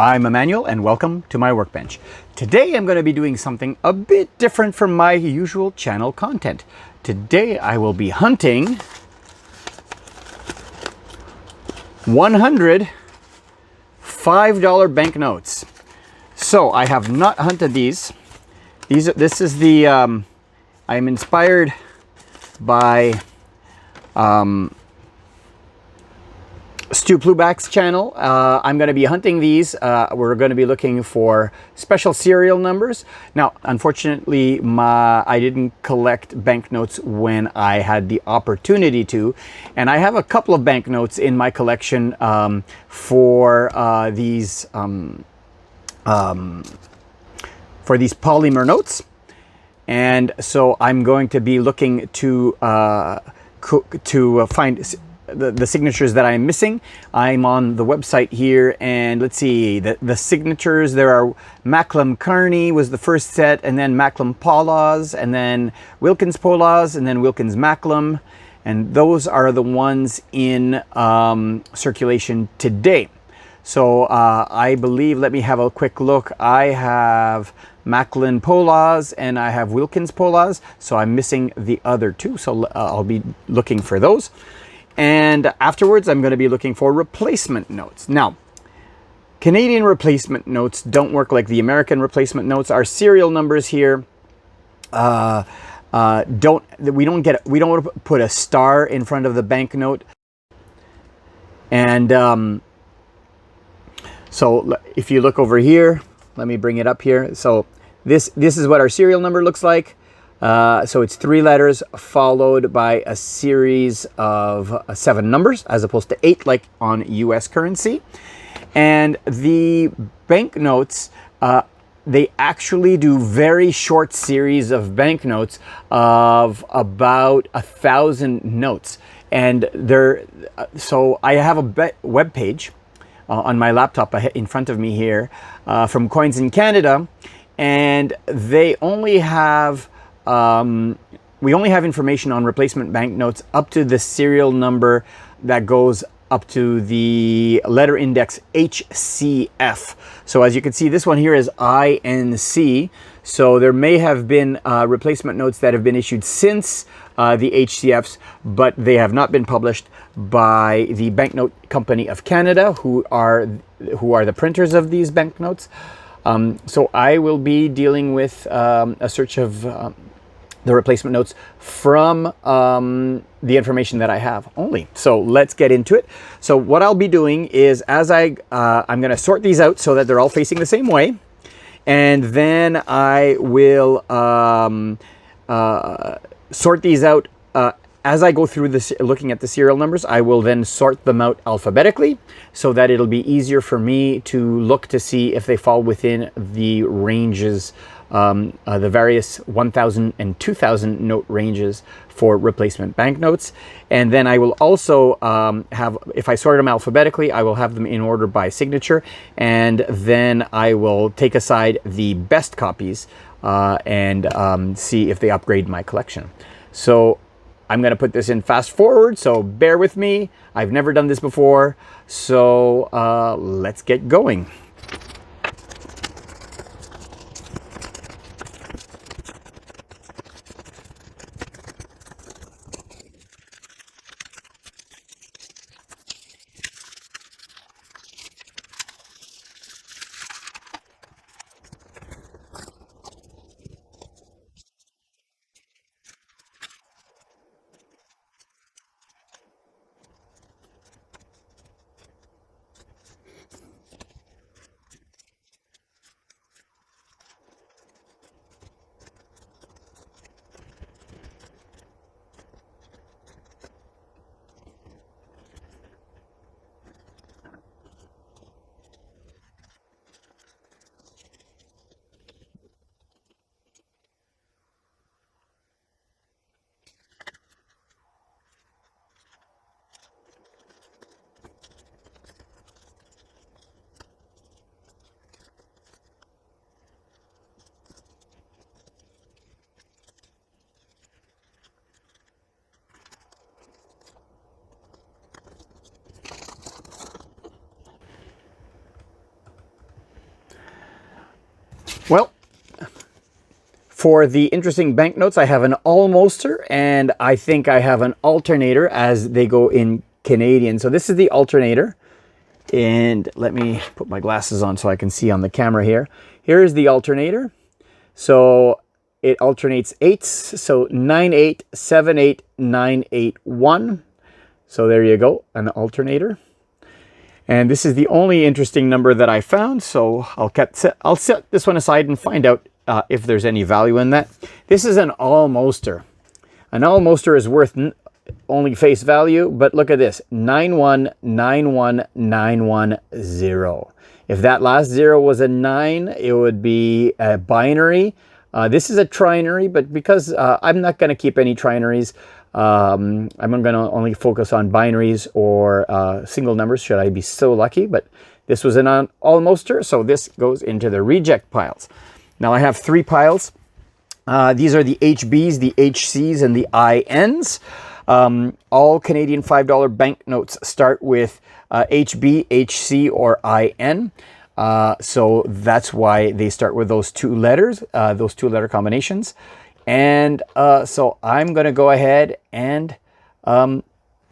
I'm Emmanuel and welcome to my workbench. Today I'm going to be doing something a bit different from my usual channel content. Today I will be hunting 100 $5 banknotes. So I have not hunted these. This is the, I'm inspired by Stu Pluback's channel. I'm going to be hunting these. We're going to be looking for special serial numbers. Now, unfortunately, I didn't collect banknotes when I had the opportunity to, and I have a couple of banknotes in my collection for these polymer notes, and so I'm going to be looking to find the signatures that I'm missing. I'm on the website here, and let's see the signatures. There are Macklem Carney was the first set, and then Macklem Paula's, and then Wilkins Paula's, and then Wilkins Macklem, and those are the ones in circulation today. So I believe, let me have a quick look. I have Macklem Paula's and I have Wilkins Paula's, so I'm missing the other two, so I'll be looking for those. And afterwards, I'm going to be looking for replacement notes. Now, Canadian replacement notes don't work like the American replacement notes. Our serial numbers here we don't put a star in front of the banknote. And so if you look over here, let me bring it up here. So this is what our serial number looks like. So it's 3 letters followed by a series of 7 numbers, as opposed to 8 like on US currency. And the banknotes, they actually do very short series of banknotes of about 1,000 notes. And so I have a web page on my laptop in front of me here from Coins in Canada, and they only have we only have information on replacement banknotes up to the serial number that goes up to the letter index HCF. So as you can see, this one here is INC. So there may have been replacement notes that have been issued since the HCFs, but they have not been published by the Banknote Company of Canada, who are the printers of these banknotes. So I will be dealing with a search of the replacement notes from the information that I have only. So let's get into it. So what I'll be doing is, as I'm going to sort these out so that they're all facing the same way, and then I will sort these out as I go through this, looking at the serial numbers. I will then sort them out alphabetically so that it'll be easier for me to look to see if they fall within the ranges, the various 1,000 and 2,000 note ranges for replacement banknotes. And then I will also if I sort them alphabetically, I will have them in order by signature, and then I will take aside the best copies and see if they upgrade my collection. So I'm going to put this in fast forward, so bear with me. I've never done this before, so let's get going. Well, for the interesting banknotes, I have an almoster, and I think I have an alternator, as they go in Canadian. So this is the alternator, and let me put my glasses on so I can see on the camera here. Here is the alternator. So it alternates eights, so 9/8, 7/8, 9/8, 1. So there you go, an alternator. And this is the only interesting number that I found, so I'll set this one aside and find out if there's any value in that. This is an almoster. An almoster is worth only face value, but look at this, 9191910. If that last zero was a 9, it would be a binary. This is a trinary, but because I'm not going to keep any trinaries, I'm going to only focus on binaries or single numbers, should I be so lucky. But this was an almoster, so this goes into the reject piles. Now I have 3 piles. These are the HBs, the HCs, and the INs. All Canadian $5 banknotes start with HB, HC, or IN. So that's why they start with those 2 letters, those 2-letter combinations. And so I'm going to go ahead and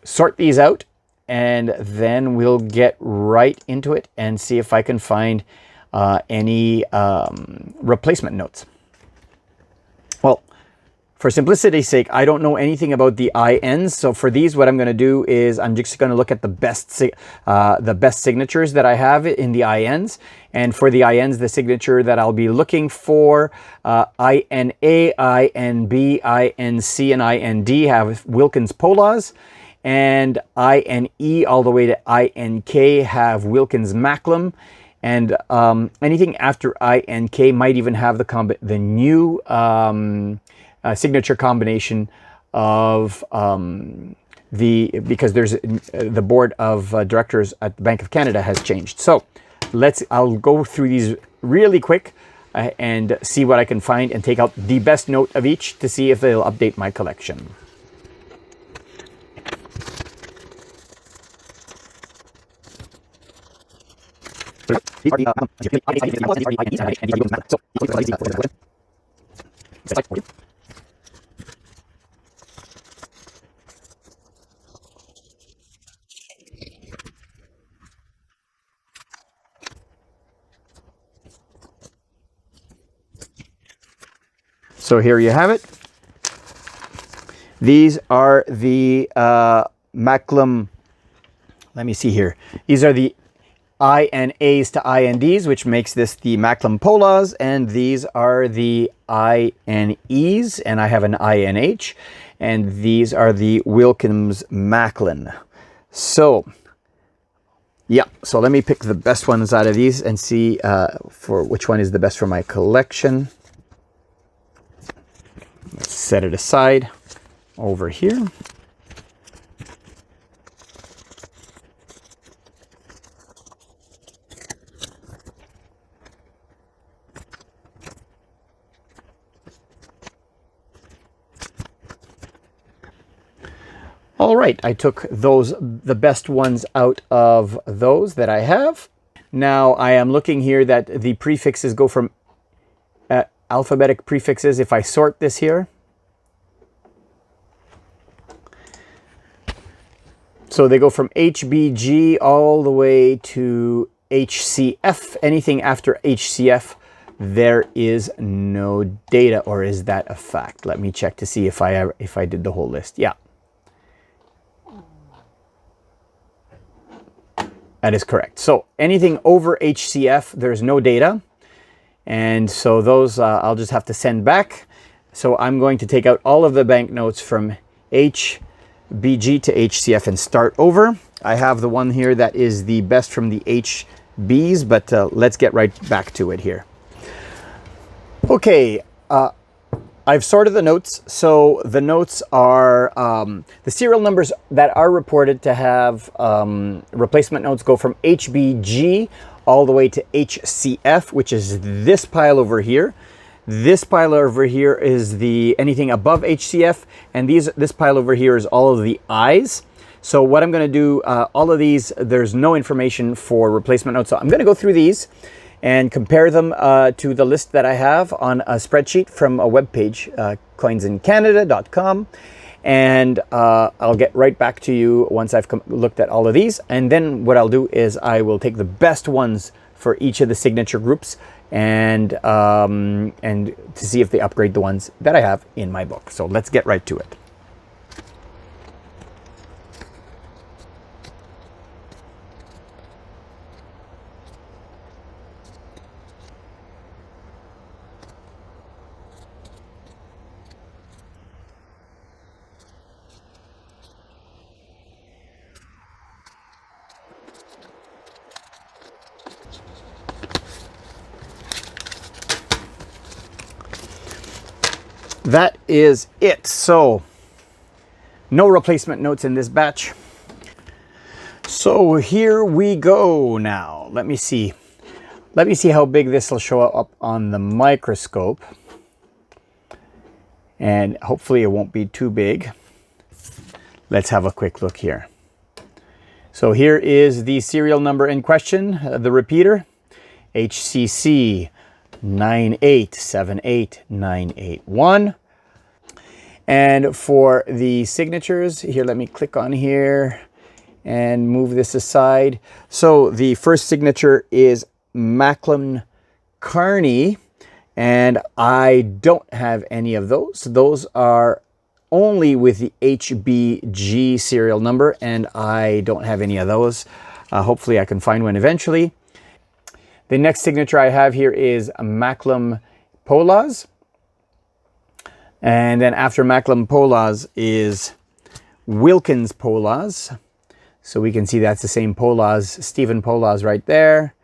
sort these out, and then we'll get right into it and see if I can find any replacement notes. Well, for simplicity's sake, I don't know anything about the INs. So for these, what I'm going to do is I'm just going to look at the best signatures that I have in the INs. And for the INs, the signature that I'll be looking for, INA, INB, INC, and IND have Wilkins Polas. And INE all the way to INK have Wilkins Macklem. And anything after INK might even have the new signature combination of because there's the board of directors at the Bank of Canada has changed. So I'll go through these really quick and see what I can find and take out the best note of each to see if they'll update my collection. So here you have it. These are the Macklem. Let me see here. These are the INAs to INDs, which makes this the Macklem Polas, and these are the INEs, and I have an INH, and these are the Wilkins Macklem. So, yeah, so let me pick the best ones out of these and see for which one is the best for my collection. Let's set it aside over here. All right, I took the best ones out of those that I have. Now I am looking here that the prefixes go from alphabetic prefixes. If I sort this here, so they go from HBG all the way to HCF. Anything after HCF, there is no data, or is that a fact? Let me check to see if I did the whole list. Yeah. That is correct. So anything over HCF, there's no data. And so those I'll just have to send back. So I'm going to take out all of the banknotes from HBG to HCF and start over. I have the one here that is the best from the HBs, but let's get right back to it here. Okay, I've sorted the notes. So the notes are the serial numbers that are reported to have replacement notes go from HBG all the way to HCF, which is this pile over here. This pile over here is anything above HCF, and this pile over here is all of the I's. So what I'm going to do, all of these, there's no information for replacement notes. So I'm going to go through these, and compare them to the list that I have on a spreadsheet from a webpage, coinsincanada.com. And I'll get right back to you once I've looked at all of these. And then what I'll do is I will take the best ones for each of the signature groups and to see if they upgrade the ones that I have in my book. So let's get right to it. That is it. So no replacement notes in this batch. So here we go now. Let me see. Let me see how big this will show up on the microscope. And hopefully it won't be too big. Let's have a quick look here. So here is the serial number in question, the repeater, HCC 9878981. And for the signatures, here, let me click on here and move this aside. So the first signature is Macklin Carney, and I don't have any of those. Those are only with the HBG serial number, and I don't have any of those. Hopefully I can find one eventually. The next signature I have here is Macklin Polaz. And then after Macklin Polaz is Wilkins Polaz. So we can see that's the same Polaz, Stephen Polaz right there.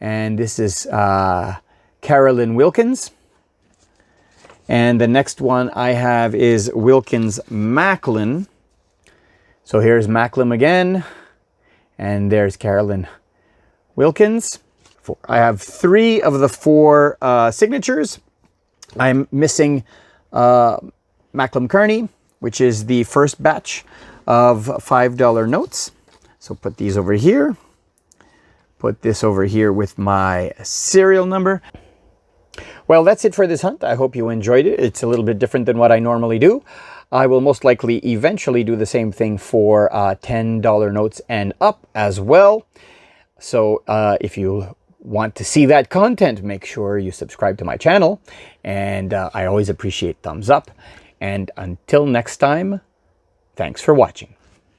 And this is Carolyn Wilkins. And the next one I have is Wilkins Macklin. So here's Macklin again. And there's Carolyn Wilkins. I have 3 of the 4 signatures. I'm missing Macklin Carney, which is the first batch of $5 notes. So put these over here. Put this over here with my serial number. Well, that's it for this hunt. I hope you enjoyed it. It's a little bit different than what I normally do. I will most likely eventually do the same thing for $10 notes and up as well. So if you want to see that content, make sure you subscribe to my channel. And I always appreciate thumbs up. And until next time, thanks for watching.